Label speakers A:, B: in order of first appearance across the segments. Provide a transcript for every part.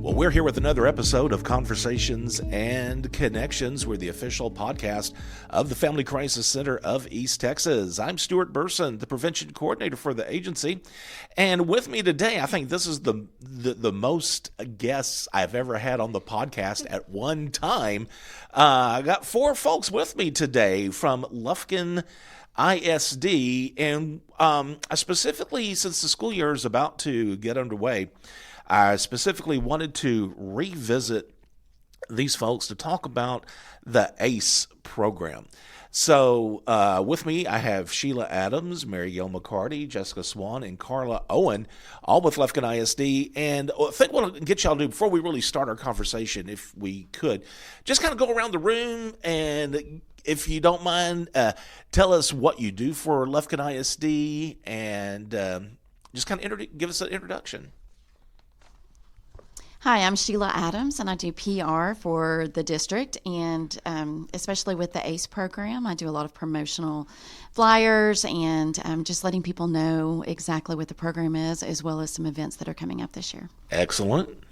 A: Well, we're here with another episode of Conversations and Connections. We're the official podcast of the Family Crisis Center of East Texas. I'm Stuart Burson, the prevention coordinator for the agency. And with me today, I think this is the most guests I've ever had on the podcast at one time. I got four folks with me today from Lufkin ISD. And I specifically, since the school year is about to get underway, I specifically wanted to revisit these folks to talk about the ACE program. So with me, I have Sheila Adams, Mary Gail McCarty, Jessica Swan, and Carla Owen, all with Lufkin ISD. And I think what I'll get y'all to do before we really start our conversation, if we could, just kind of go around the room and, if you don't mind, tell us what you do for Lufkin ISD and just kind of give us an introduction.
B: Hi, I'm Sheila Adams, and I do PR for the district, and especially with the ACE program, I do a lot of promotional flyers and just letting people know exactly what the program is, as well as some events that are coming up this year.
A: Excellent.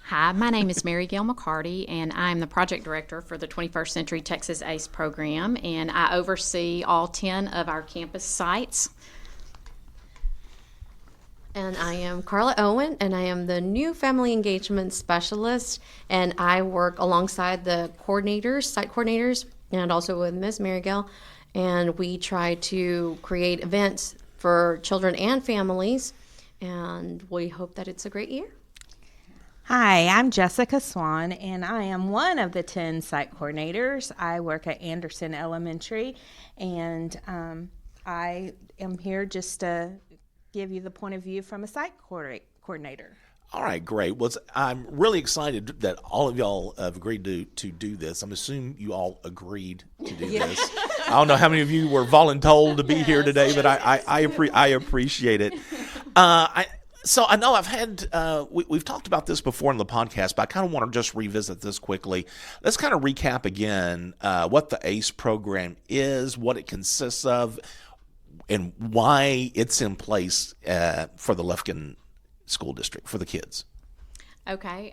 C: Hi, my name is Mary Gail McCarty, and I'm the project director for the 21st Century Texas ACE program, and I oversee all 10 of our campus sites.
D: And I am Carla Owen, and I am the new family engagement specialist, and I work alongside the coordinators, site coordinators, and also with Ms. Mary Gail, and we try to create events for children and families, and we hope that it's a great year.
E: Hi, I'm Jessica Swan, and I am one of the 10 site coordinators. I work at Anderson Elementary, and I am here just to give you the point of view from a site coordinator.
A: All right, great. Well, I'm really excited that all of y'all have agreed to do this. I'm assuming you all agreed to do this. I don't know how many of you were voluntold to be here today, but I appreciate it. So I know I've had we've talked about this before in the podcast, but I kind of want to just revisit this quickly. Let's kind of recap again what the ACE program is, what it consists of, and why it's in place for the Lufkin School District, for the kids.
C: Okay.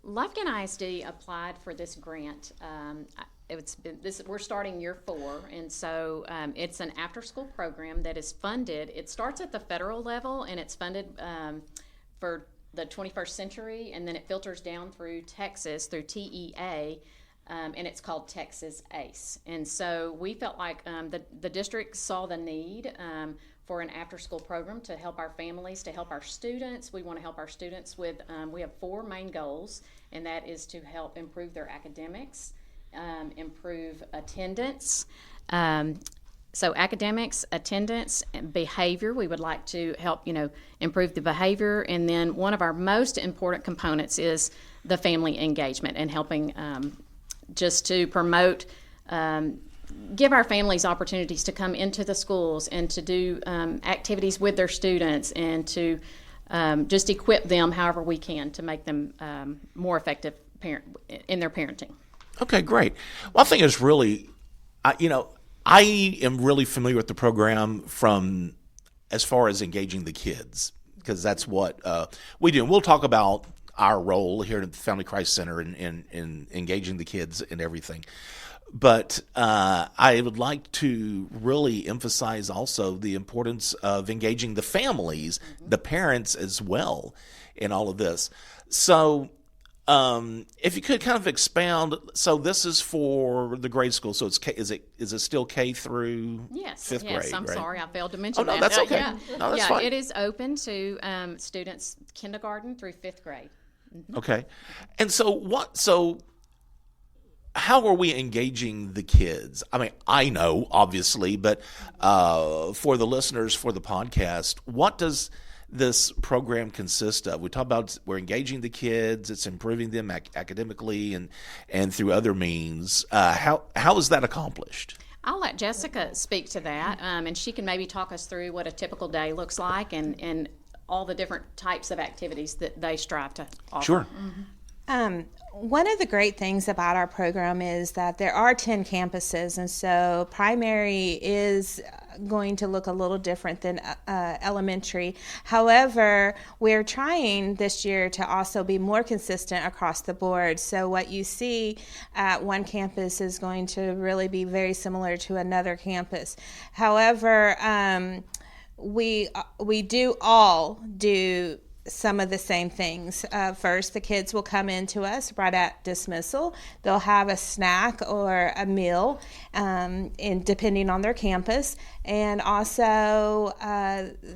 C: Lufkin ISD applied for this grant. We're starting year 4, and so it's an after-school program that is funded. It starts at the federal level, and it's funded for the 21st century, and then it filters down through Texas, through TEA, and it's called Texas ACE. And so we felt like the district saw the need for an after-school program to help our families, to help our students. We want to help our students with, we have 4 main goals, and that is to help improve their academics, improve attendance. So academics, attendance, and behavior, we would like to help, improve the behavior. And then one of our most important components is the family engagement and helping just to promote, give our families opportunities to come into the schools and to do activities with their students and to just equip them however we can to make them more effective in their parenting.
A: Okay, great. Well, I think it's really, I am really familiar with the program from as far as engaging the kids, because that's what we do. And we'll talk about our role here at the Family Crisis Center in engaging the kids and everything. But I would like to really emphasize also the importance of engaging the families, the parents as well, in all of this. So if you could kind of expound, so this is for the grade school. So is it still K through fifth grade?
C: Yes, I'm
A: right?
C: sorry, I failed to mention
A: that.
C: that.
A: That's okay. No, that's fine.
C: It is open to students kindergarten through 5th grade. Mm-hmm.
A: Okay. And so how are we engaging the kids? I mean, I know, obviously, but for the listeners, for the podcast, what does this program consist of? We talk about we're engaging the kids, it's improving them academically and through other means. How is that accomplished?
C: I'll let Jessica speak to that, and she can maybe talk us through what a typical day looks like and all the different types of activities that they strive to offer.
A: Sure.
E: Mm-hmm. One of the great things about our program is that there are 10 campuses, and so primary is going to look a little different than elementary. However, we're trying this year to also be more consistent across the board. So what you see at one campus is going to really be very similar to another campus. However, we do all do some of the same things. First, the kids will come in to us right at dismissal. They'll have a snack or a meal, depending on their campus. And also,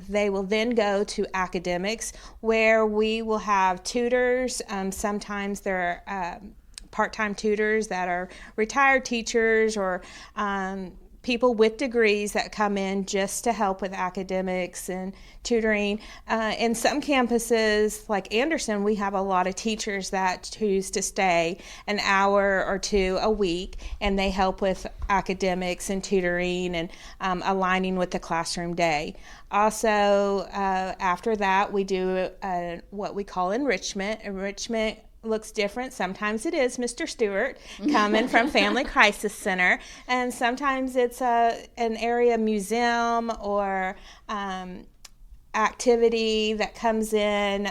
E: they will then go to academics, where we will have tutors. Sometimes they're part-time tutors that are retired teachers, or people with degrees that come in just to help with academics and tutoring. In some campuses, like Anderson, we have a lot of teachers that choose to stay an hour or two a week, and they help with academics and tutoring and aligning with the classroom day. Also, after that, we do what we call enrichment. Enrichment looks different. Sometimes it is Mr. Stewart coming from Family Crisis Center, and sometimes it's an area museum or activity that comes in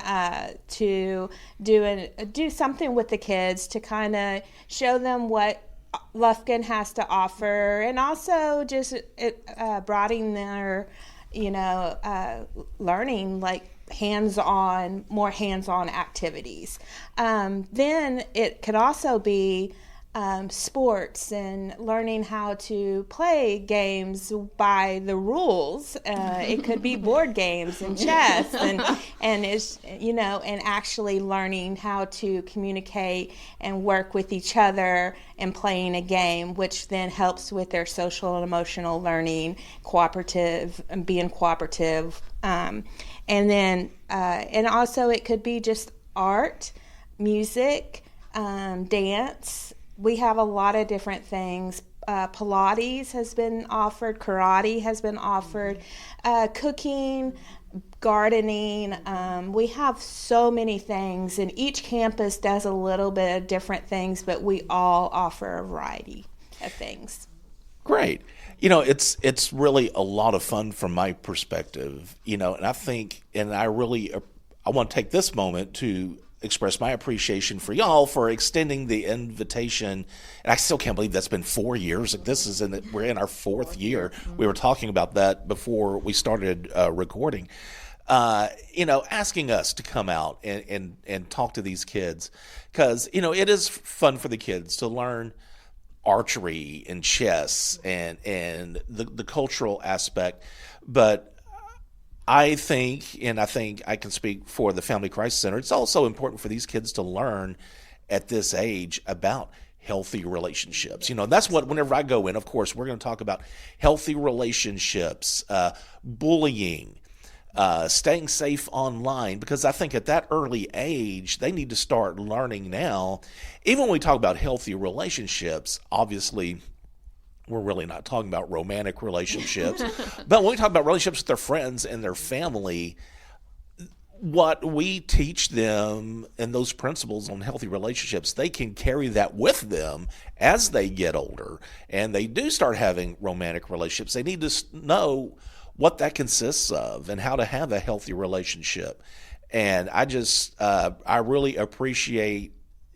E: to do something with the kids to kind of show them what Lufkin has to offer, and also just broadening their learning, like more hands-on activities. Then it could also be sports and learning how to play games by the rules. It could be board games and chess, and it's, and actually learning how to communicate and work with each other and playing a game, which then helps with their social and emotional learning, being cooperative. And then, and also it could be just art, music, dance. We have a lot of different things. Pilates has been offered, karate has been offered, cooking, gardening. We have so many things, and each campus does a little bit of different things, but we all offer a variety of things.
A: Great. It's really a lot of fun from my perspective, and I think, and I want to take this moment to express my appreciation for y'all for extending the invitation. And I still can't believe that's been 4 years. We're in our fourth year. We were talking about that before we started recording. Asking us to come out and talk to these kids, because it is fun for the kids to learn archery and chess and the cultural aspect. But I think I can speak for the Family Crisis Center, it's also important for these kids to learn at this age about healthy relationships. That's what, whenever I go in, of course, we're going to talk about healthy relationships, bullying, staying safe online, because I think at that early age, they need to start learning now. Even when we talk about healthy relationships, obviously, we're really not talking about romantic relationships. But when we talk about relationships with their friends and their family, what we teach them and those principles on healthy relationships, they can carry that with them as they get older and they do start having romantic relationships. They need to know what that consists of and how to have a healthy relationship. And I really appreciate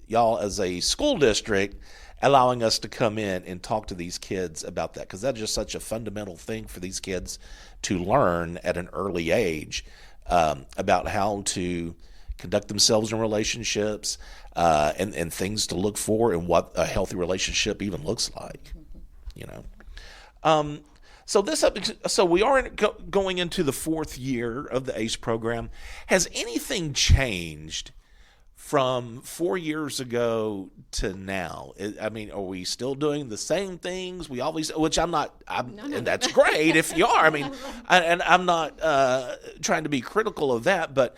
A: y'all as a school district allowing us to come in and talk to these kids about that, because that's just such a fundamental thing for these kids to learn at an early age, about how to conduct themselves in relationships, and things to look for and what a healthy relationship even looks like. So we are going into the fourth year of the ACE program. Has anything changed from 4 years ago to now? I mean, are we still doing the same things we always, which I'm not, and that's great if you are. I mean, and I'm not trying to be critical of that, but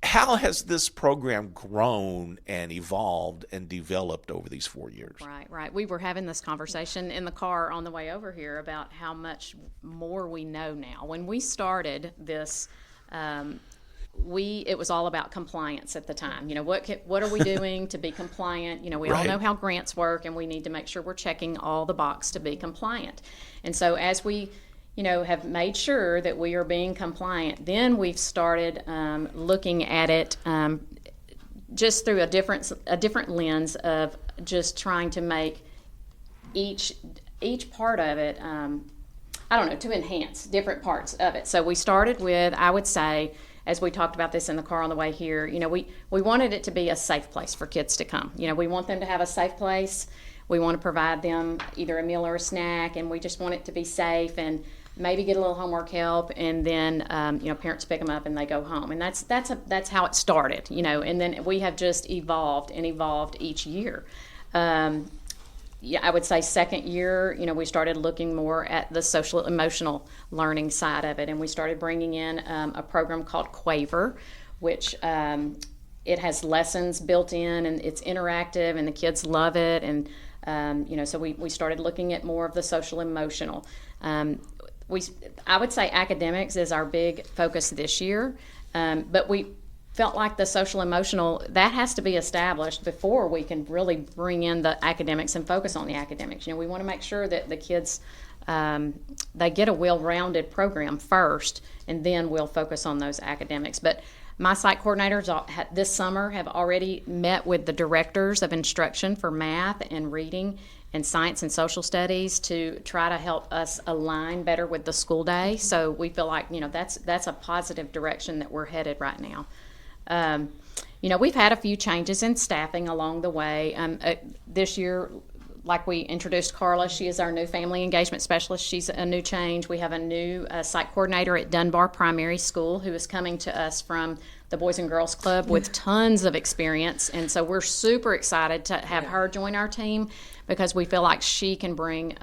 A: how has this program grown and evolved and developed over these 4 years?
C: Right. We were having this conversation in the car on the way over here about how much more we know now. When we started this, it was all about compliance at the time. What are we doing to be compliant? We all know how grants work, and we need to make sure we're checking all the box to be compliant. And so as we have made sure that we are being compliant, then we've started looking at it just through a different lens of just trying to make each part of it, to enhance different parts of it. So we started with, I would say, as we talked about this in the car on the way here, we wanted it to be a safe place for kids to come. We want them to have a safe place. We want to provide them either a meal or a snack, and we just want it to be safe and maybe get a little homework help, and then parents pick them up and they go home. And that's how it started, and then we have just evolved each year. I would say second year, we started looking more at the social emotional learning side of it, and we started bringing in a program called Quaver, which it has lessons built in, and it's interactive, and the kids love it. And so we started looking at more of the social emotional. I would say academics is our big focus this year, but we felt like the social emotional, that has to be established before we can really bring in the academics and focus on the academics. We want to make sure that the kids, they get a well-rounded program first, and then we'll focus on those academics. But my site coordinators this summer have already met with the directors of instruction for math and reading and science and social studies to try to help us align better with the school day. So we feel like, that's a positive direction that we're headed right now. We've had a few changes in staffing along the way. This year, like we introduced Carla, she is our new family engagement specialist. She's a new change. We have a new site coordinator at Dunbar Primary School who is coming to us from the Boys and Girls Club with tons of experience. And so we're super excited to have her join our team, because we feel like she can bring,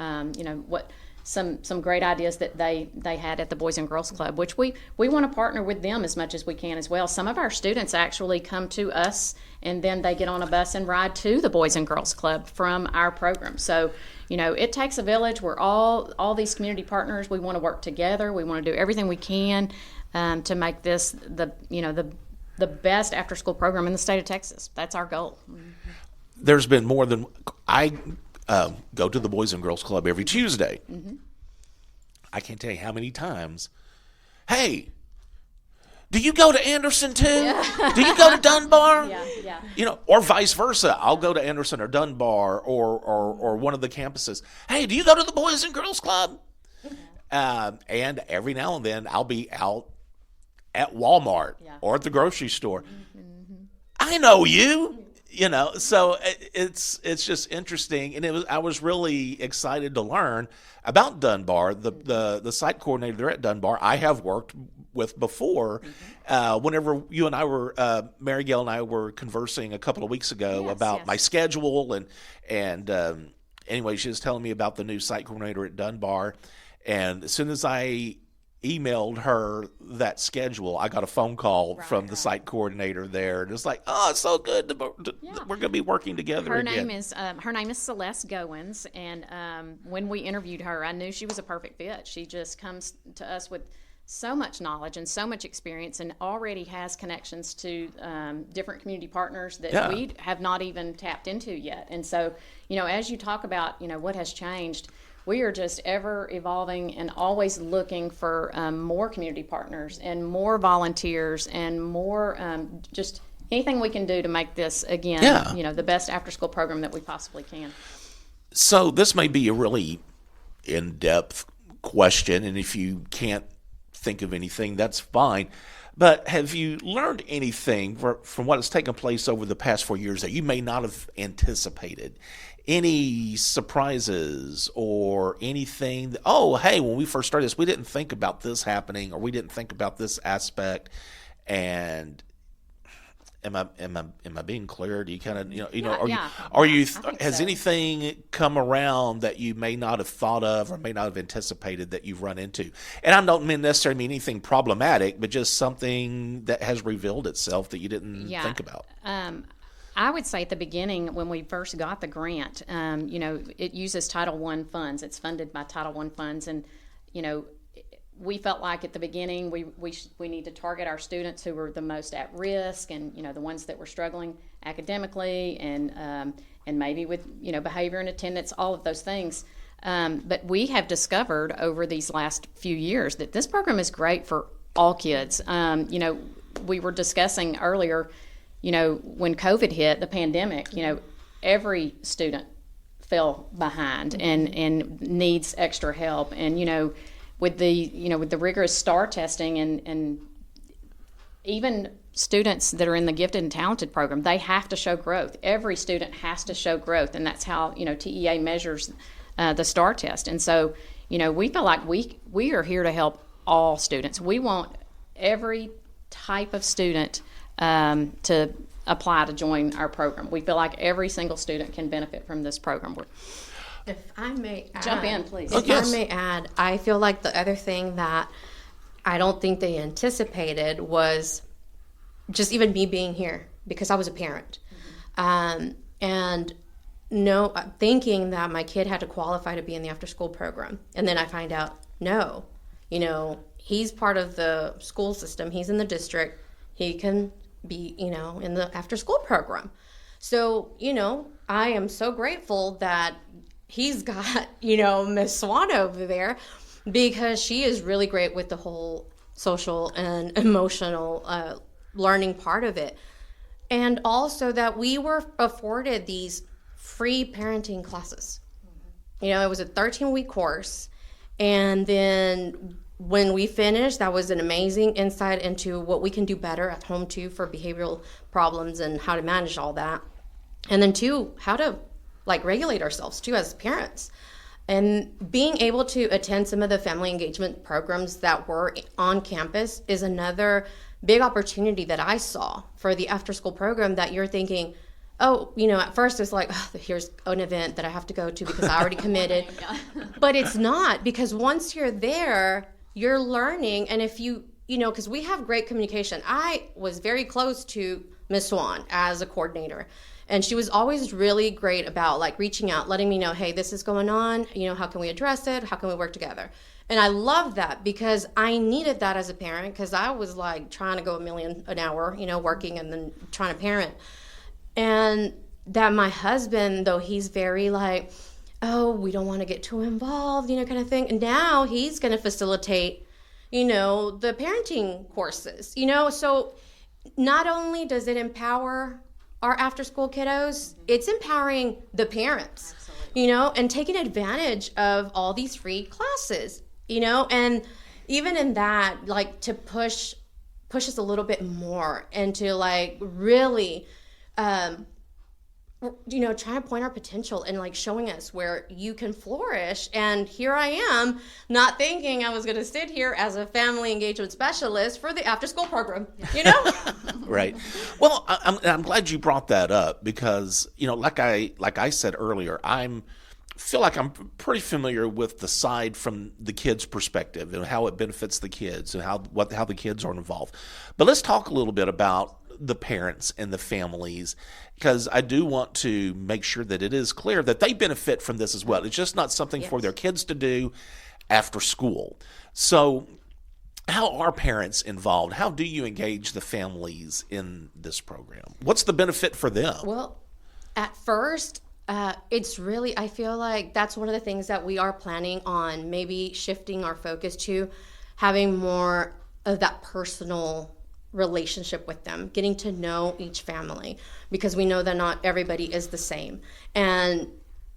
C: some great ideas that they had at the Boys and Girls Club, which we want to partner with them as much as we can as well. Some of our students actually come to us, and then they get on a bus and ride to the Boys and Girls Club from our program. So, it takes a village. We're all these community partners. We want to work together. We want to do everything we can to make this the best after-school program in the state of Texas. That's our goal.
A: There's been more than I go to the Boys and Girls Club every Tuesday. Mm-hmm. I can't tell you how many times. Hey, do you go to Anderson too? Yeah. Do you go to Dunbar?
C: Yeah.
A: Or vice versa. I'll go to Anderson or Dunbar or one of the campuses. Hey, do you go to the Boys and Girls Club? And every now and then I'll be out at Walmart or at the grocery store. Mm-hmm. I know you. So it's just interesting, and I was really excited to learn about Dunbar. The site coordinator there at Dunbar I have worked with before. Mm-hmm. Whenever you and I were, Mary Gail and I were conversing a couple of weeks ago about my schedule, and anyway, she was telling me about the new site coordinator at Dunbar, and as soon as I emailed her that schedule, I got a phone call from the site coordinator there, and it's like, oh, it's so good we're going to be working together
C: her
A: again.
C: Her name is Celeste Goins, and when we interviewed her, I knew she was a perfect fit. She just comes to us with so much knowledge and so much experience, and already has connections to different community partners that we have not even tapped into yet. And so, as you talk about, what has changed, we are just ever evolving and always looking for more community partners and more volunteers and more just anything we can do to make this, again, the best after-school program that we possibly can.
A: So this may be a really in-depth question, and if you can't think of anything, that's fine. But have you learned anything from what has taken place over the past 4 years that you may not have anticipated? Any surprises or anything that, hey, when we first started this, we didn't think about this happening, or we didn't think about this aspect? And am I being clear? Do you kind of, has anything come around that you may not have thought of or may not have anticipated that you've run into? And I don't necessarily mean anything problematic, but just something that has revealed itself that you didn't think about.
C: I would say at the beginning, when we first got the grant, it uses Title I funds. It's funded by Title I funds, and we felt like at the beginning we need to target our students who were the most at risk, and the ones that were struggling academically and maybe with behavior and attendance, all of those things. But we have discovered over these last few years that this program is great for all kids. We were discussing earlier, when COVID hit, the pandemic, every student fell behind and needs extra help. And, with the rigorous STAR testing and even students that are in the gifted and talented program, they have to show growth. Every student has to show growth, and that's how TEA measures the STAR test. And so we feel like we are here to help all students. We want every type of student to apply to join our program. We feel like every single student can benefit from this program.
D: If I may add,
C: Jump in, please.
D: If I may add, I feel like the other thing that I don't think they anticipated was just even me being here, because I was a parent. And thinking that my kid had to qualify to be in the after school program. And then I find out, no, he's part of the school system. He's in the district. He can be, in the after school program. So, I am so grateful that he's got, Miss Swan over there, because she is really great with the whole social and emotional learning part of it. And also that we were afforded these free parenting classes. It was a 13-week course. And then when we finished, that was an amazing insight into what we can do better at home too for behavioral problems and how to manage all that. And then too, how to regulate ourselves too as parents. And being able to attend some of the family engagement programs that were on campus is another big opportunity that I saw for the after school program, that you're thinking, at first it's like, here's an event that I have to go to because I already committed. But it's not, because once you're there, you're learning. And if because we have great communication. I was very close to Miss Swan as a coordinator. And she was always really great about reaching out, letting me know, hey, this is going on. How can we address it? How can we work together? And I love that, because I needed that as a parent, because I was trying to go a million an hour, working and then trying to parent. And that my husband, though he's very we don't want to get too involved, kind of thing. And now he's going to facilitate, the parenting courses, So not only does it empower our after school kiddos, it's empowering the parents, and taking advantage of all these free classes, and even in that, to push us a little bit more and to really, trying to point our potential and showing us where you can flourish. And here I am, not thinking I was going to sit here as a family engagement specialist for the after school program,
A: Right. Well, I'm glad you brought that up, because, like I said earlier, feel like I'm pretty familiar with the side from the kids' perspective and how it benefits the kids and how the kids are involved. But let's talk a little bit about the parents and the families, because I do want to make sure that it is clear that they benefit from this as well. It's just not something for their kids to do after school. So how are parents involved? How do you engage the families in this program? What's the benefit for them?
D: Well, at first, it's really, I feel like that's one of the things that we are planning on maybe shifting our focus to, having more of that personal relationship with them, getting to know each family, because we know that not everybody is the same, and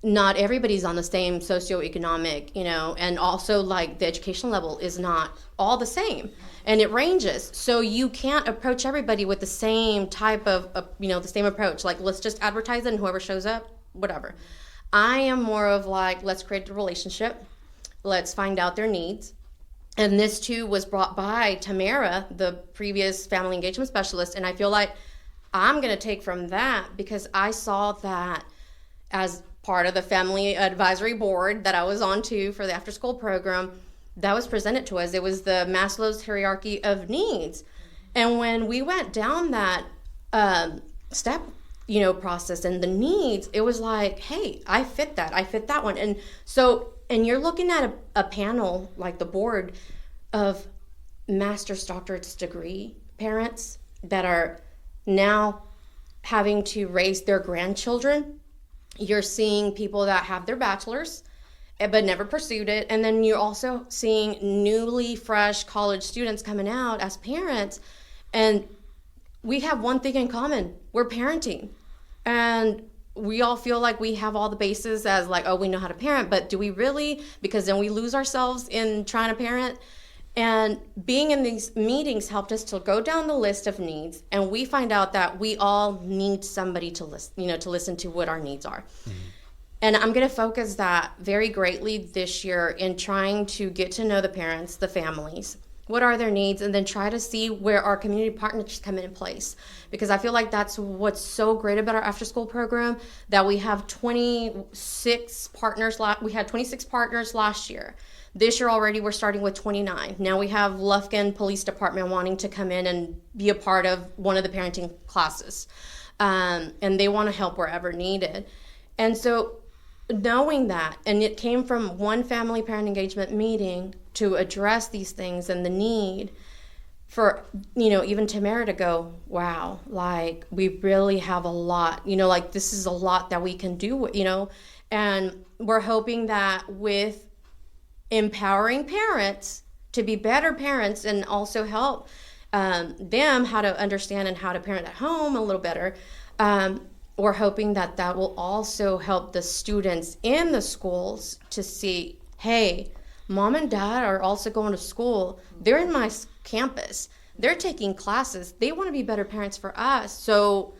D: not everybody's on the same socioeconomic, and also the education level is not all the same, and it ranges. So you can't approach everybody with the same type of the same approach. Let's just advertise it and whoever shows up, whatever. I am more of let's create a relationship. Let's find out their needs. And this too was brought by Tamara, the previous family engagement specialist. And I feel like I'm going to take from that, because I saw that as part of the family advisory board that I was on to for the after school program that was presented to us. It was the Maslow's hierarchy of needs. And when we went down that step, process and the needs, it was hey, I fit that one. And so, and you're looking at a panel the board of master's, doctorate's degree parents that are now having to raise their grandchildren. You're seeing people that have their bachelor's but never pursued it. And then you're also seeing newly fresh college students coming out as parents, and we have one thing in common: we're parenting. And we all feel like we have all the bases as like, oh, we know how to parent, but do we really? Because then we lose ourselves in trying to parent. And being in these meetings helped us to go down the list of needs, and we find out that we all need somebody to listen to what our needs are. Mm-hmm. And I'm going to focus that very greatly this year in trying to get to know the parents, the families, what are their needs, and then try to see where our community partners come in place. Because I feel like that's what's so great about our after school program, that we have 26 partners. We had 26 partners last year. This year already we're starting with 29. Now we have Lufkin Police Department wanting to come in and be a part of one of the parenting classes. And they want to help wherever needed. And so knowing that, and it came from one family parent engagement meeting to address these things and the need for, even Tamara to go, wow, like we really have a lot, like this is a lot that we can do, and we're hoping that with empowering parents to be better parents and also help them how to understand and how to parent at home a little better, we're hoping that that will also help the students in the schools to see, hey, mom and dad are also going to school. They're in my campus. They're taking classes. They want to be better parents for us. So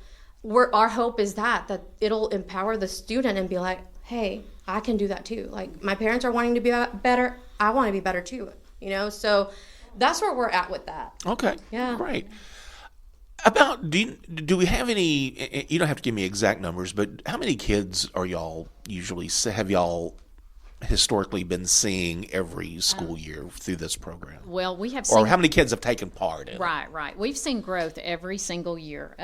D: our hope is that it'll empower the student and be like, hey, I can do that too. Like my parents are wanting to be better. I want to be better too. So that's where we're at with that.
A: Okay.
D: Yeah.
A: Great. Do we have any, you don't have to give me exact numbers, but how many kids have y'all historically been seeing every school year through this program?
C: Well, we have
A: Or how many kids have taken part in it?
C: Right. We've seen growth every single year.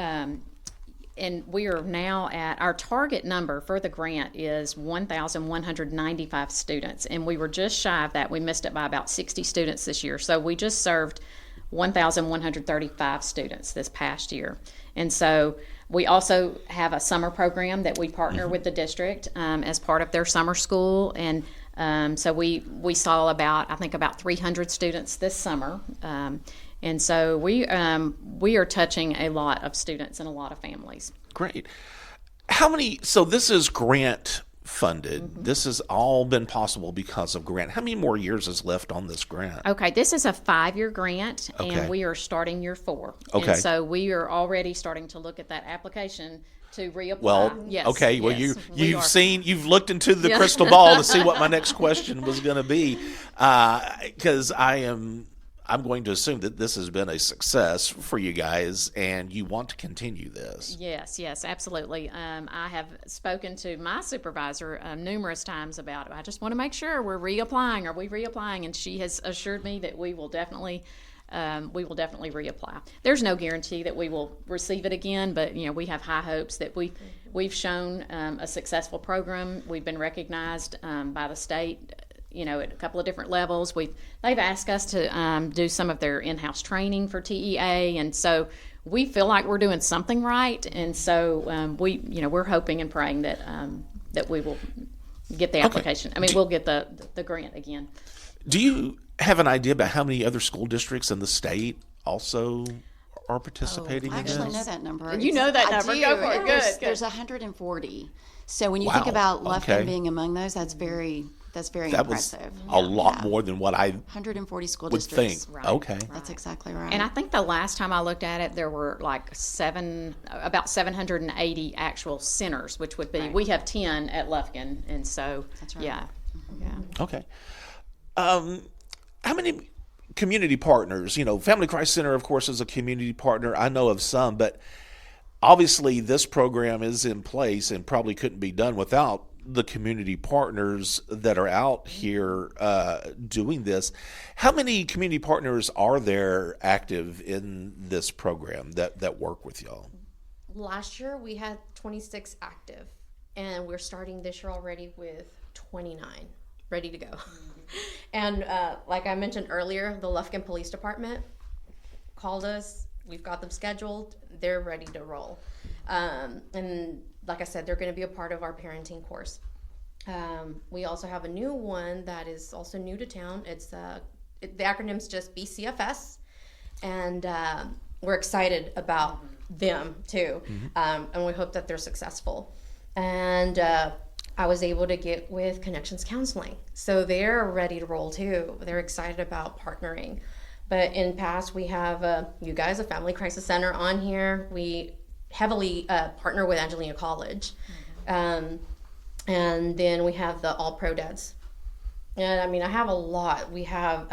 C: And we are now at, our target number for the grant is 1,195 students. And we were just shy of that. We missed it by about 60 students this year. So we just served 1,135 students this past year. And so we also have a summer program that we partner with the district as part of their summer school. And so we saw about 300 students this summer. And so we are touching a lot of students and a lot of families.
A: Great. So this is grant funded. Mm-hmm. This has all been possible because of grant. How many more years is left on this grant?
C: Okay, this is a 5-year grant, and we are starting year 4.
A: Okay.
C: And so we are already starting to look at that application to reapply.
A: Well,
C: yes,
A: okay. Well,
C: yes,
A: you've looked into the crystal ball to see what my next question was going to be, because I'm going to assume that this has been a success for you guys, and you want to continue this.
C: Yes, absolutely. I have spoken to my supervisor numerous times about it. I just want to make sure we're reapplying. Are we reapplying? And she has assured me that we will definitely reapply. There's no guarantee that we will receive it again, but we have high hopes that we've shown a successful program. We've been recognized by the state, at a couple of different levels. They've asked us to do some of their in-house training for TEA, and so we feel like we're doing something right. And so we're hoping and praying that we will get the application.
A: Okay.
C: We'll get the grant again.
A: Do you have an idea about how many other school districts in the state also are participating
B: I
A: in this?
B: actually know that number.
C: You know that number.
B: I do.
C: Go for it. Good.
B: There's 140. So when you
A: Wow.
B: think about Lufkin
A: Okay.
B: being among those, that's very
A: That was
B: impressive.
A: a lot more than what I
B: 140 school
A: would
B: districts.
A: think.
C: Right.
A: Okay.
B: That's exactly right.
C: And I think the last time I looked at it, there were like about 780 actual centers, which would be, we have 10 at Lufkin, and so,
B: That's right.
C: yeah.
A: Okay. How many community partners? Family Christ Center, of course, is a community partner. I know of some, but obviously this program is in place and probably couldn't be done without the community partners that are out here doing this. How many community partners are there active in this program that work with y'all?
D: Last year we had 26 active, and we're starting this year already with 29 ready to go. And like I mentioned earlier, the Lufkin Police Department called us. We've got them scheduled. They're ready to roll. And like I said, they're going to be a part of our parenting course. We also have a new one that is also new to town. It's the acronym's just BCFS, and we're excited about them too, and we hope that they're successful. And I was able to get with Connections Counseling, so they're ready to roll too. They're excited about partnering. But in past, we have you guys, a Family Crisis Center on here. We heavily partner with Angelina College. And then we have the All Pro Dads. And I mean, I have a lot. We have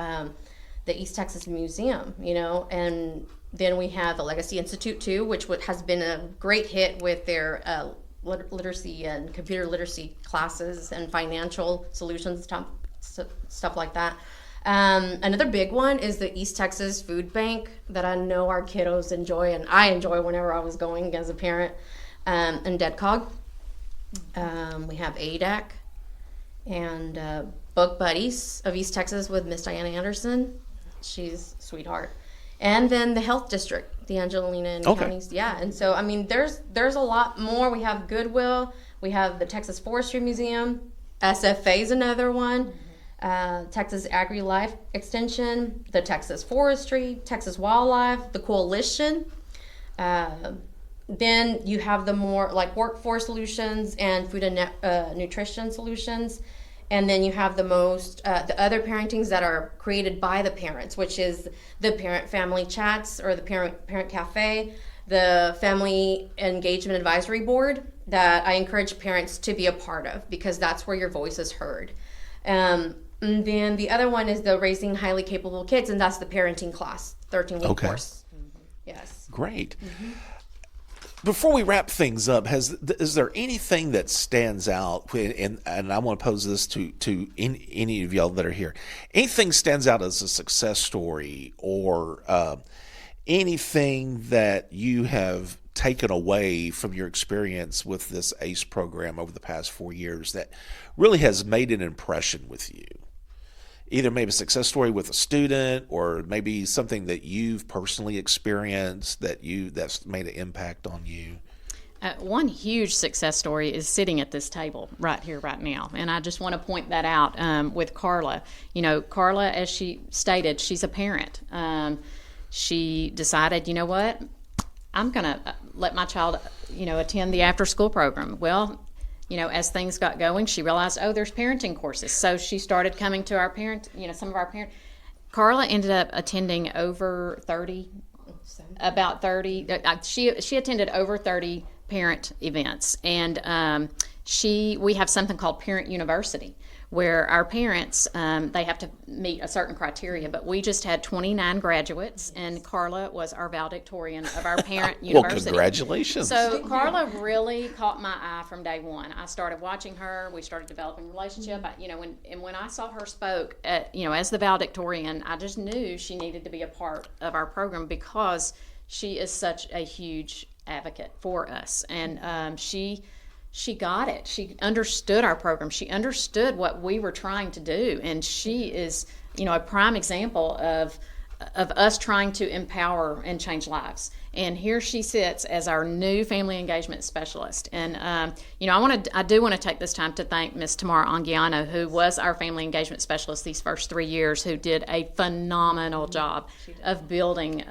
D: the East Texas Museum, and then we have the Legacy Institute too, which has been a great hit with their literacy and computer literacy classes and financial solutions, stuff like that. Another big one is the East Texas Food Bank that I know our kiddos enjoy, and I enjoy whenever I was going as a parent, and DEDCOG. We have ADAC and Book Buddies of East Texas with Miss Diana Anderson. She's a sweetheart. And then the Health District, the Angelina and counties. Yeah, and so, I mean, there's a lot more. We have Goodwill. We have the Texas Forestry Museum. SFA is another one. Texas Agri-Life Extension, the Texas Forestry, Texas Wildlife, the Coalition. Then you have the more like workforce solutions and food and nutrition solutions. And then you have the other parentings that are created by the parents, which is the parent family chats or the parent cafe, the family engagement advisory board that I encourage parents to be a part of, because that's where your voice is heard. And then the other one is the Raising Highly Capable Kids, and that's the parenting class, 13-week course. Yes.
A: Great. Before we wrap things up, is there anything that stands out, and I want to pose this to any of y'all that are here, anything stands out as a success story or anything that you have taken away from your experience with this ACE program over the past 4 years that really has made an impression with you? Either maybe a success story with a student or maybe something that you've personally experienced that's made an impact on you.
C: One huge success story is sitting at this table right here, right now. And I just want to point that out with Carla. Carla, as she stated, she's a parent. She decided, you know what, I'm going to let my child, attend the after-school program. Well, as things got going, she realized, there's parenting courses. So she started coming to our some of our parents. Carla ended up attending over 30, she attended over 30 parent events. And we have something called Parent University, where our parents, they have to meet a certain criteria, but we just had 29 graduates, and Carla was our valedictorian of our parent university.
A: Well, congratulations.
C: So Carla really caught my eye from day one. I started watching her. We started developing a relationship. When I saw her spoke, as the valedictorian, I just knew she needed to be a part of our program because she is such a huge advocate for us. And she got it. She understood our program. She understood what we were trying to do. And she is, a prime example of us trying to empower and change lives. And here she sits as our new family engagement specialist. And, I do want to take this time to thank Ms. Tamara Anguiano, who was our family engagement specialist these first 3 years, who did a phenomenal job of building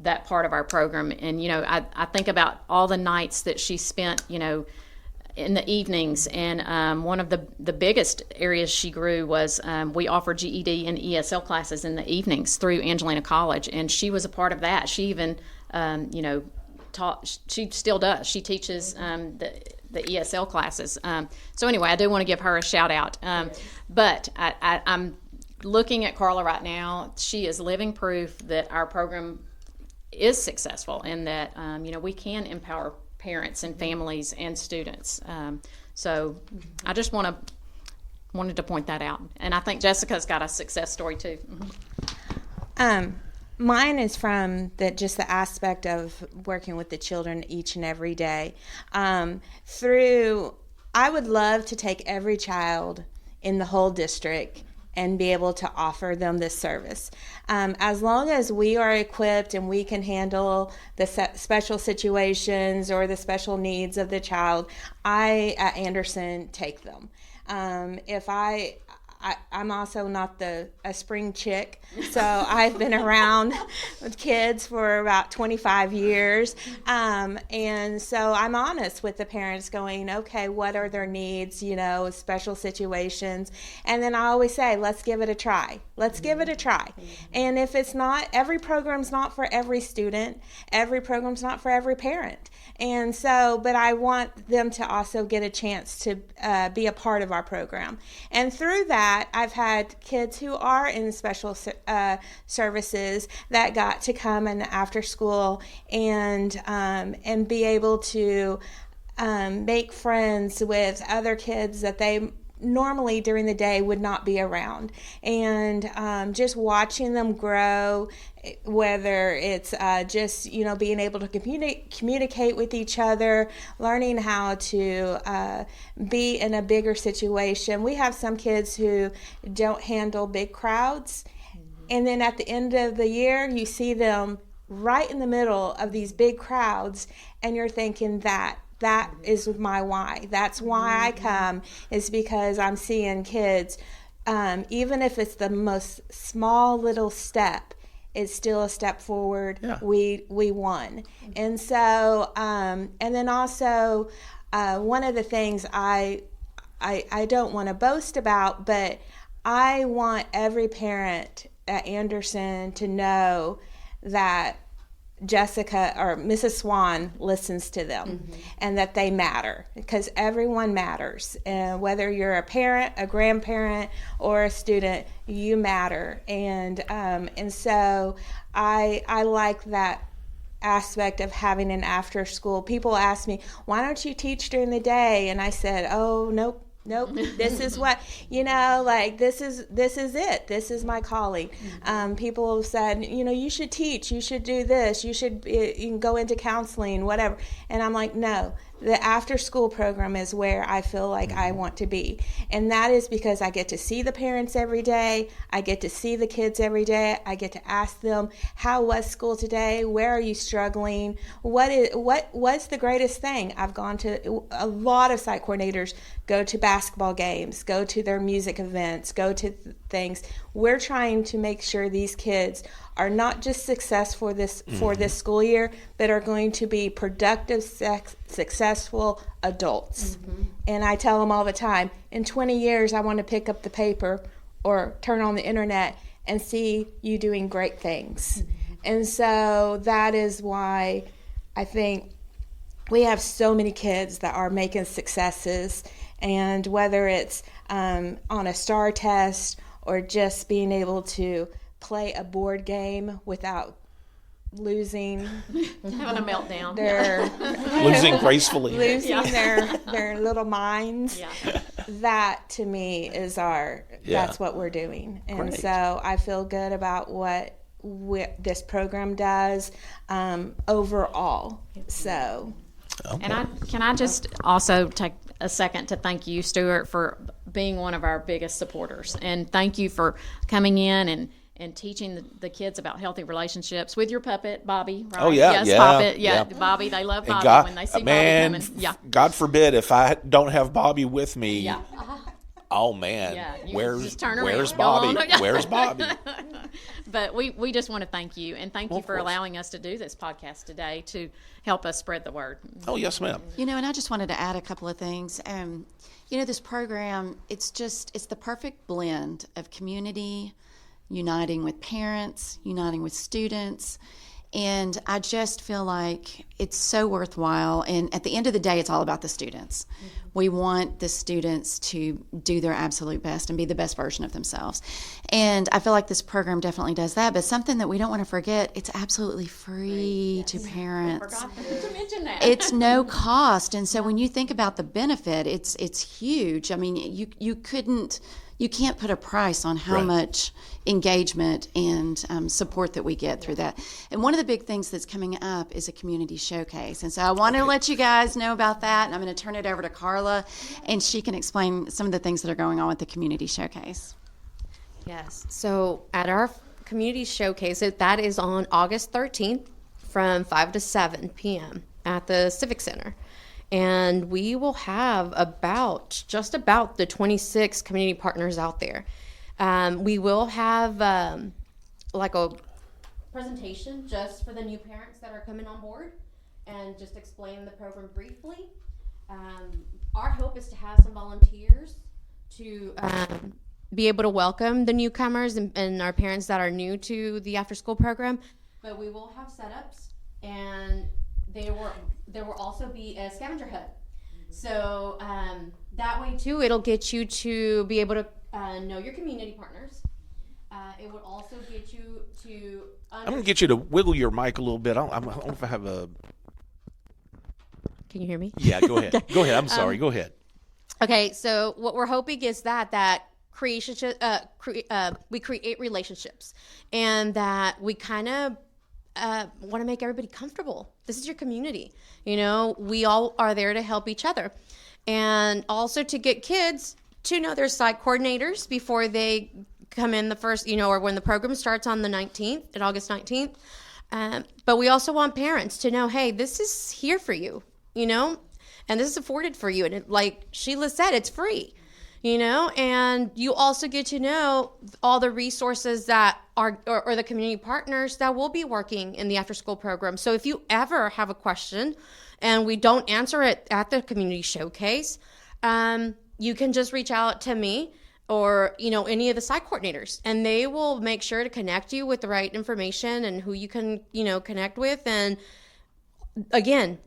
C: that part of our program. And, I think about all the nights that she spent, in the evenings, and one of the biggest areas she grew was we offered GED and ESL classes in the evenings through Angelina College, and she was a part of that. She even, taught. She still does. She teaches the ESL classes. So anyway, I do want to give her a shout out. But I'm looking at Carla right now. She is living proof that our program is successful, and that we can empower parents and families and students. So I just wanted to point that out. And I think Jessica's got a success story too.
E: Mine is from the aspect of working with the children each and every day. I would love to take every child in the whole district and be able to offer them this service. As long as we are equipped and we can handle the special situations or the special needs of the child, I at Anderson take them. I'm also not a spring chick, so I've been around with kids for about 25 years, and so I'm honest with the parents going, okay, what are their needs, special situations, and then I always say, let's give it a try. Let's give it a try. And if it's not, every program's not for every student, every program's not for every parent. And so, but I want them to also get a chance to be a part of our program. And through that, I've had kids who are in special services that got to come in after school and be able to make friends with other kids that they normally during the day would not be around, and just watching them grow, whether it's just being able to communicate with each other, learning how to be in a bigger situation. We have some kids who don't handle big crowds, and then at the end of the year you see them right in the middle of these big crowds, and you're thinking that is my why. That's why I come, is because I'm seeing kids, even if it's the most small little step, it's still a step forward. Yeah. We won. And so, and then also, one of the things I don't want to boast about, but I want every parent at Anderson to know that Jessica or Mrs. Swan listens to them, and that they matter, because everyone matters. And whether you're a parent, a grandparent, or a student, you matter. And so I like that aspect of having an after school. People ask me, why don't you teach during the day? And I said, oh, nope, this is what, this is it. This is my calling. People have said, you should teach, you should do this, you can go into counseling, whatever. And I'm like, no, the after school program is where I feel like I want to be. And that is because I get to see the parents every day. I get to see the kids every day. I get to ask them, how was school today? Where are you struggling? What's the greatest thing? I've gone to a lot of site coordinators, go to basketball games, go to their music events, go to things. We're trying to make sure these kids are not just successful for this school year, but are going to be productive, successful adults. And I tell them all the time, in 20 years, I want to pick up the paper or turn on the internet and see you doing great things. And so that is why I think we have so many kids that are making successes, and whether it's on a STAR test or just being able to play a board game without losing,
C: having a meltdown,
A: losing gracefully,
E: losing their little minds. That to me is that's what we're doing. And great. So I feel good about what this program does overall. So
C: okay. And can I just also take a second to thank you, Stuart, for being one of our biggest supporters, and thank you for coming in and teaching the kids about healthy relationships with your puppet, Bobby, right?
A: Oh, yeah.
C: Yes, Puppet. Yeah, Bobby. They love Bobby when they see Bobby coming. Yeah.
A: God forbid if I don't have Bobby with me. Yeah. Oh, man. Yeah, where's Bobby? Where's Bobby?
C: But we just want to thank you, and thank you for allowing us to do this podcast today to help us spread the word.
A: Oh, yes, ma'am.
B: And I just wanted to add a couple of things. This program, it's the perfect blend of community, uniting with parents, uniting with students. And I just feel like it's so worthwhile. And at the end of the day, it's all about the students. We want the students to do their absolute best and be the best version of themselves. And I feel like this program definitely does that. But something that we don't want to forget, it's absolutely free to parents.
C: I forgot to mention that.
B: It's no cost. And so when you think about the benefit, it's huge. I mean, you can't put a price on how much engagement and support that we get through that. And one of the big things that's coming up is a community showcase. And so I want to let you guys know about that. And I'm going to turn it over to Carla, and she can explain some of the things that are going on with the community showcase.
D: Yes. So at our community showcase, that is on August 13th from 5 to 7 p.m. at the Civic Center. And we will have just about the 26 community partners out there. We will have like a presentation just for the new parents that are coming on board and just explain the program briefly. Our hope is to have some volunteers to be able to welcome the newcomers and our parents that are new to the after school program. But we will have setups, and there will also be a scavenger hunt. So that way too, it'll get you to be able to know your community partners. It would also get you to.
A: I'm going to get you to wiggle your mic a little bit. I don't know if I have a.
D: Can you hear me?
A: Yeah, go ahead. Okay. Go ahead. I'm sorry. Go ahead.
D: Okay, so what we're hoping is that we create relationships, and that we kind of want to make everybody comfortable. This is your community. We all are there to help each other, and also to get kids to know their site coordinators before they come in the first, or when the program starts on the 19th, at August 19th. But we also want parents to know, hey, this is here for you, and this is afforded for you. And like Sheila said, it's free, and you also get to know all the resources that are, or the community partners that will be working in the after school program. So if you ever have a question and we don't answer it at the community showcase, you can just reach out to me or, any of the site coordinators, and they will make sure to connect you with the right information and who you can, connect with. And again,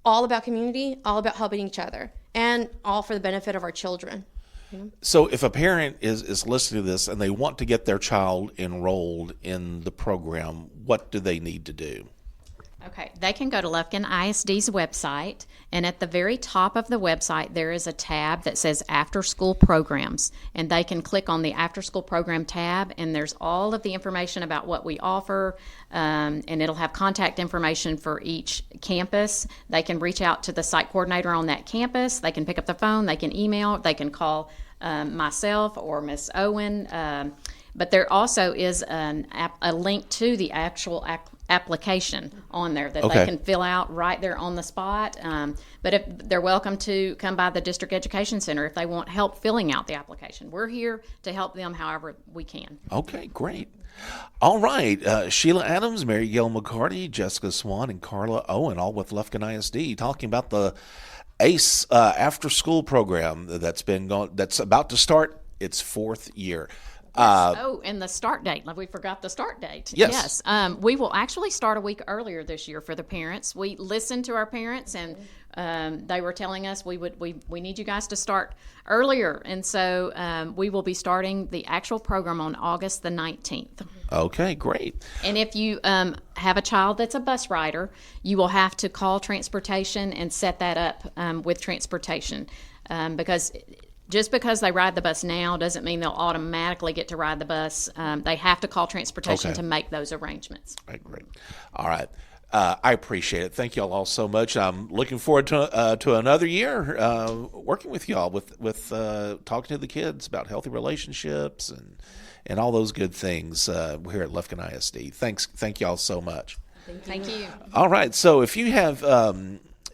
D: all about community, all about helping each other, and all for the benefit of our children.
A: So if a parent is listening to this and they want to get their child enrolled in the program, what do they need to do?
C: Okay, they can go to Lufkin ISD's website, and at the very top of the website there is a tab that says After School Programs, and they can click on the After School Program tab, and there's all of the information about what we offer, and it'll have contact information for each campus. They can reach out to the site coordinator on that campus. They can pick up the phone, they can email, they can call myself or Miss Owen, but there also is a link to the actual application on there that they can fill out right there on the spot. But if they're welcome to come by the District Education Center if they want help filling out the application. We're here to help them however we can.
A: Okay, great. All right. Sheila Adams, Mary Gail McCarty, Jessica Swan, and Carla Owen, all with Lufkin ISD, talking about the ACE after school program that's about to start its 4th year.
C: And the start date. We forgot the start date.
A: Yes.
C: We will actually start a week earlier this year for the parents. We listened to our parents, and they were telling us we need you guys to start earlier. And so we will be starting the actual program on August the 19th.
A: Okay, great. And
C: if you have a child that's a bus rider, you will have to call transportation and set that up with transportation because just because they ride the bus now doesn't mean they'll automatically get to ride the bus. They have to call transportation to make those arrangements.
A: Right, great. All right. I appreciate it. Thank y'all all so much. I'm looking forward to another year working with y'all with talking to the kids about healthy relationships and all those good things here at Lufkin ISD. Thank y'all so much.
C: Thank you.
A: All right. So if you have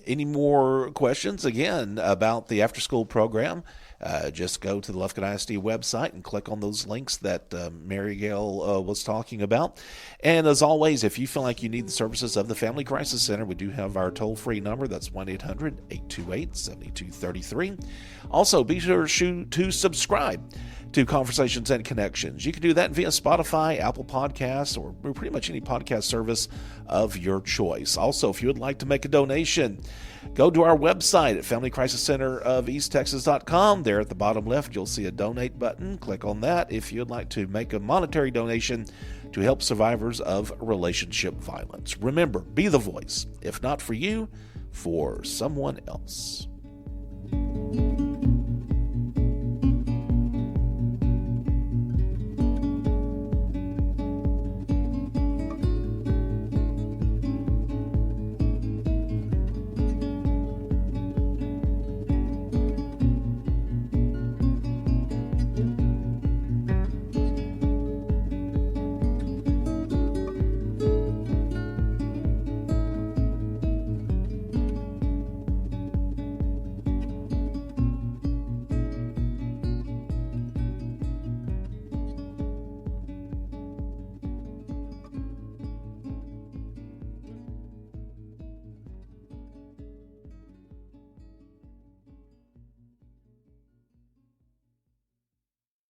A: any more questions, again, about the after-school program, just go to the Lufkin ISD website and click on those links that Mary Gail was talking about. And as always, if you feel like you need the services of the Family Crisis Center, we do have our toll-free number. That's 1-800-828-7233. Also, be sure to subscribe to Conversations and Connections. You can do that via Spotify, Apple Podcasts, or pretty much any podcast service of your choice. Also, if you would like to make a donation, go to our website at FamilyCrisisCenterOfEastTexas.com. There at the bottom left, you'll see a donate button. Click on that if you'd like to make a monetary donation to help survivors of relationship violence. Remember, be the voice, if not for you, for someone else.